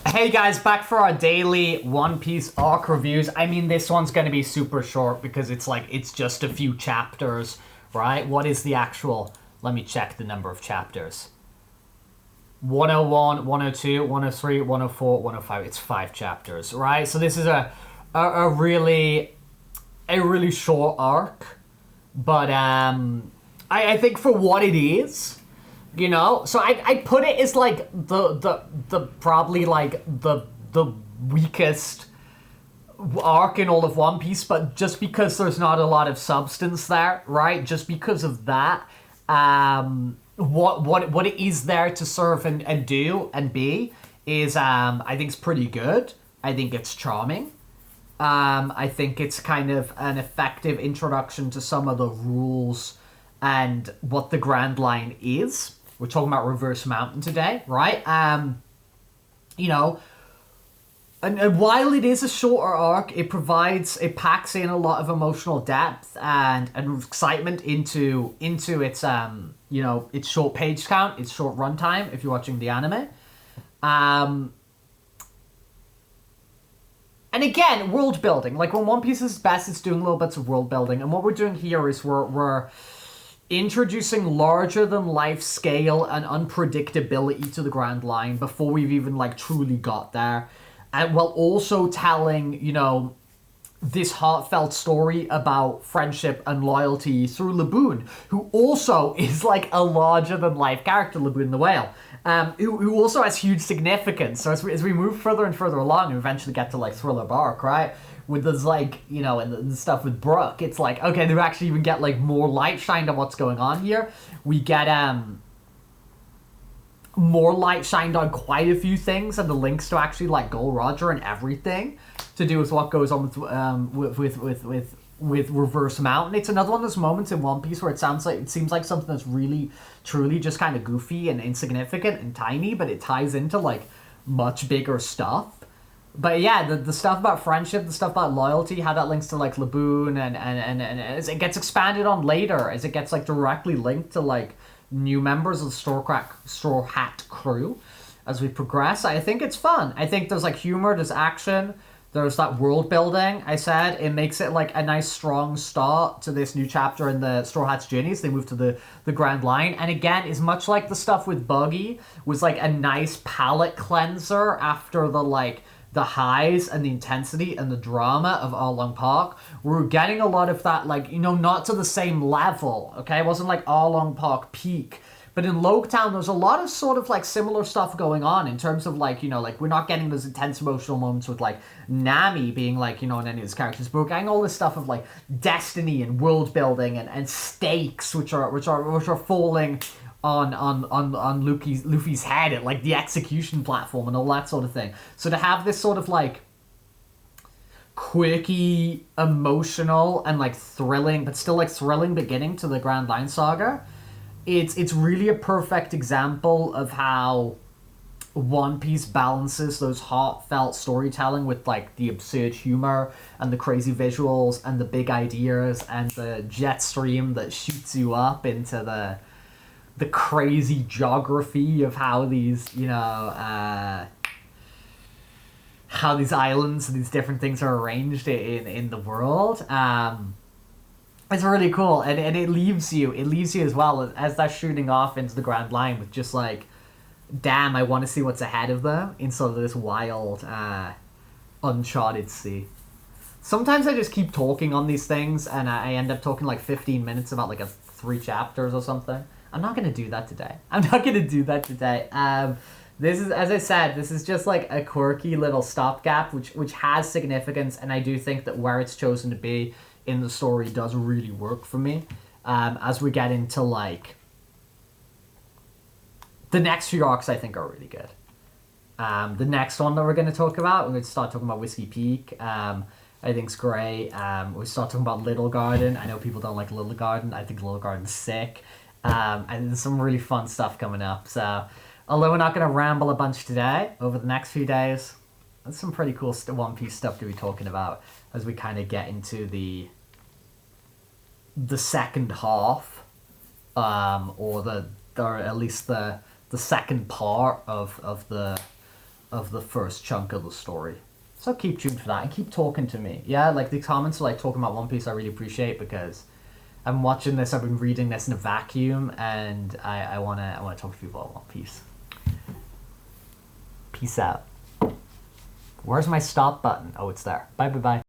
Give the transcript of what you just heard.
Hey guys, back for our daily One Piece arc reviews. I mean, this one's going to be super short because it's just a few chapters, right? What is the actual? Let me check the number of chapters. 101, 102, 103, 104, 105. It's 5 chapters, right? So this is a really short arc, but I think for what it is. So I put it as like the probably like the weakest arc in all of One Piece, but just because there's not a lot of substance there, right? Just because of that, what it is there to serve and do and be is I think it's pretty good. I think it's charming. I think it's kind of an effective introduction to some of the rules and what the Grand Line is. We're talking about Reverse Mountain today, right? And while it is a shorter arc, it packs in a lot of emotional depth and excitement into its its short page count, its short runtime. If you're watching the anime, and again, world building. Like when One Piece is best, it's doing little bits of world building, and what we're doing here is we're introducing larger than life scale and unpredictability to the Grand Line before we've even truly got there, and while also telling this heartfelt story about friendship and loyalty through Laboon, who also is like a larger than life character, Laboon the whale, who also has huge significance. So as we move further and further along and eventually get to Thriller Bark, right, with this and the stuff with Brook, it's like, okay, they actually even get more light shined on what's going on here. We get more light shined on quite a few things, and the links to actually Gold Roger and everything to do with what goes on with Reverse Mountain. It's another one of those moments in One Piece where it seems like something that's really truly just kind of goofy and insignificant and tiny, but it ties into much bigger stuff. But yeah, the stuff about friendship, the stuff about loyalty, how that links to Laboon, and as it gets expanded on later, as it gets directly linked to new members of the Straw Hat crew as we progress. I think it's fun. I think there's humor, there's action, there's that world building. I said it makes it a nice strong start to this new chapter in the Straw Hat's journey as they move to the Grand Line. And again, is much like the stuff with Buggy was a nice palate cleanser after the highs and the intensity and the drama of Arlong Park. We're getting a lot of that, not to the same level, okay? It wasn't Arlong Park peak. But in Loguetown, there's a lot of sort of similar stuff going on in terms of we're not getting those intense emotional moments with Nami being in any of his characters, but we're getting all this stuff of destiny and world building and stakes which are falling on Luffy's head at the execution platform and all that sort of thing. So to have this sort of quirky, emotional, and thrilling, but still thrilling beginning to the Grand Line saga, it's really a perfect example of how One Piece balances those heartfelt storytelling with the absurd humor and the crazy visuals and the big ideas and the jet stream that shoots you up into the crazy geography of how these how these islands and these different things are arranged in the world. It's really cool, and it leaves you as well as they're shooting off into the Grand Line with just damn, I want to see what's ahead of them in sort of this wild, uncharted sea. Sometimes I just keep talking on these things, and I end up talking 15 minutes about 3 chapters or something. I'm not gonna do that today. This is, as I said, this is just a quirky little stopgap, which has significance, and I do think that where it's chosen to be in the story does really work for me. As we get into the next few arcs, I think are really good. The next one that we're going to talk about, we're going to start talking about Whiskey Peak. I think's great. We start talking about Little Garden. I know people don't like Little Garden. I think Little Garden's sick. And there's some really fun stuff coming up. So, although we're not going to ramble a bunch today, over the next few days, there's some pretty cool One Piece stuff to be talking about as we kind of get into the second half, or at least the second part of the of the first chunk of the story. So keep tuned for that and keep talking to me. Yeah, like the comments like talking about One Piece I really appreciate because I'm watching this, I've been reading this in a vacuum, and I wanna talk to people about One Piece. Peace out. Where's my stop button? Oh, it's there. Bye bye bye.